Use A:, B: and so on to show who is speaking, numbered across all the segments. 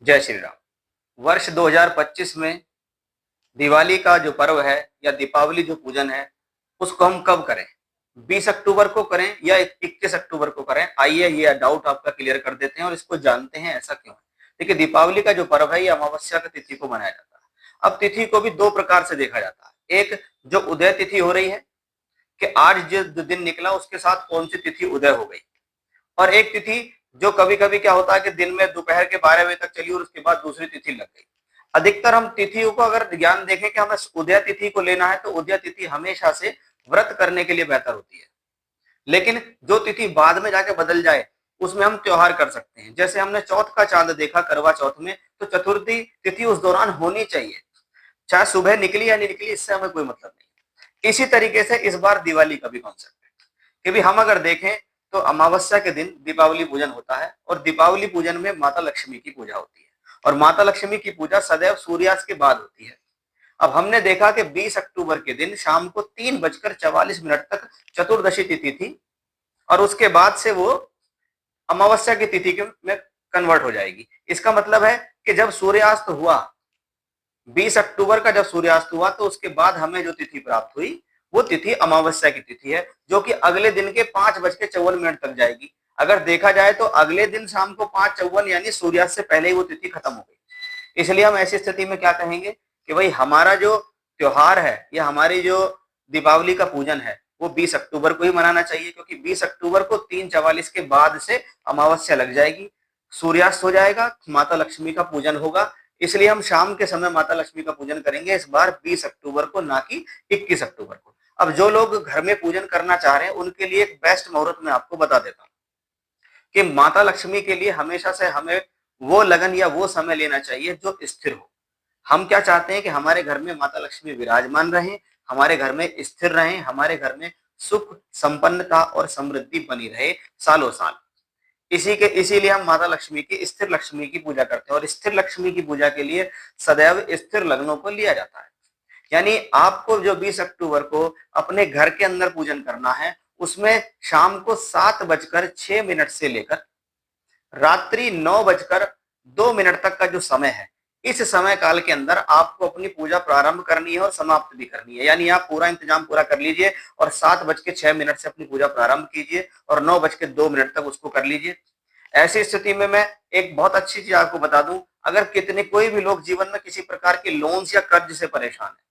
A: जय श्री राम। वर्ष 2025 में दिवाली का जो पर्व है या दीपावली जो पूजन है उसको हम कब करें? 20 अक्टूबर को करें या 21 अक्टूबर को करें? आइए ये डाउट आपका क्लियर कर देते हैं और इसको जानते हैं ऐसा क्यों है। देखिए, दीपावली का जो पर्व है ये अमावस्या की तिथि को मनाया जाता है। अब तिथि को भी दो प्रकार से देखा जाता है। एक, जो उदय तिथि हो रही है कि आज जिस दिन निकला उसके साथ कौन सी तिथि उदय हो गई, और एक तिथि जो कभी कभी क्या होता है कि दिन में दोपहर के 12 बजे तक चली और उसके बाद दूसरी तिथि लग गई। अधिकतर हम तिथियों को अगर ज्ञान देखें कि हमें उदय तिथि को लेना है तो उदय तिथि हमेशा से व्रत करने के लिए बेहतर होती है। लेकिन जो तिथि बाद में जाके बदल जाए उसमें हम त्योहार कर सकते हैं। जैसे हमने चौथ का चांद देखा करवा चौथ में, तो चतुर्थी तिथि उस दौरान होनी चाहिए, चाहे सुबह निकली या नहीं निकली, इससे हमें कोई मतलब नहीं। इसी तरीके से इस बार दिवाली का भी कॉन्सेप्ट है कि भी हम अगर देखें तो अमावस्या के दिन दीपावली पूजन होता है और दीपावली पूजन में माता लक्ष्मी की पूजा होती है और माता लक्ष्मी की पूजा सदैव सूर्यास्त के बाद होती है। अब हमने देखा कि 20 अक्टूबर के दिन शाम को 3:44 तक चतुर्दशी तिथि थी और उसके बाद से वो अमावस्या की तिथि में कन्वर्ट हो जाएगी। इसका मतलब है कि जब सूर्यास्त हुआ, 20 अक्टूबर का जब सूर्यास्त हुआ, तो उसके बाद हमें जो तिथि प्राप्त हुई वो तिथि अमावस्या की तिथि है, जो कि अगले दिन के 5:54 तक जाएगी। अगर देखा जाए तो अगले दिन शाम को 5:54 यानी सूर्यास्त से पहले ही वो तिथि खत्म हो गई। इसलिए हम ऐसी स्थिति में क्या कहेंगे कि भाई हमारा जो त्योहार है या हमारी जो दीपावली का पूजन है वो 20 अक्टूबर को ही मनाना चाहिए, क्योंकि 20 अक्टूबर को 3:44 के बाद से अमावस्या लग जाएगी, सूर्यास्त हो जाएगा, माता लक्ष्मी का पूजन होगा। इसलिए हम शाम के समय माता लक्ष्मी का पूजन करेंगे इस बार 20 अक्टूबर को, ना कि 21 अक्टूबर को। अब जो लोग घर में पूजन करना चाह रहे हैं उनके लिए एक बेस्ट मुहूर्त मैं आपको बता देता हूँ कि माता लक्ष्मी के लिए हमेशा से हमें वो लगन या वो समय लेना चाहिए जो स्थिर हो। हम क्या चाहते हैं कि हमारे घर में माता लक्ष्मी विराजमान रहें, हमारे घर में स्थिर रहें, हमारे घर में सुख, संपन्नता और समृद्धि बनी रहे सालों साल। इसीलिए हम माता लक्ष्मी की, स्थिर लक्ष्मी की पूजा करते हैं और स्थिर लक्ष्मी की पूजा के लिए सदैव स्थिर लग्नों को लिया जाता है। यानी आपको जो 20 अक्टूबर को अपने घर के अंदर पूजन करना है उसमें शाम को 7:06 से लेकर रात्रि 9:02 तक का जो समय है, इस समय काल के अंदर आपको अपनी पूजा प्रारंभ करनी है और समाप्त भी करनी है। यानी आप पूरा इंतजाम पूरा कर लीजिए और 7:06 से अपनी पूजा प्रारंभ कीजिए और 9:02 तक उसको कर लीजिए। ऐसी स्थिति में मैं एक बहुत अच्छी चीज आपको बता दूं, अगर कितने कोई भी लोग जीवन में किसी प्रकार के लोन्स या कर्ज से परेशान है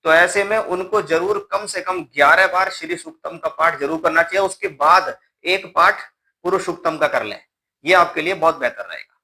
A: तो ऐसे में उनको जरूर कम से कम 11 बार श्री सूक्तम का पाठ जरूर करना चाहिए। उसके बाद एक पाठ पुरुष सूक्तम का कर लें, ये आपके लिए बहुत बेहतर रहेगा।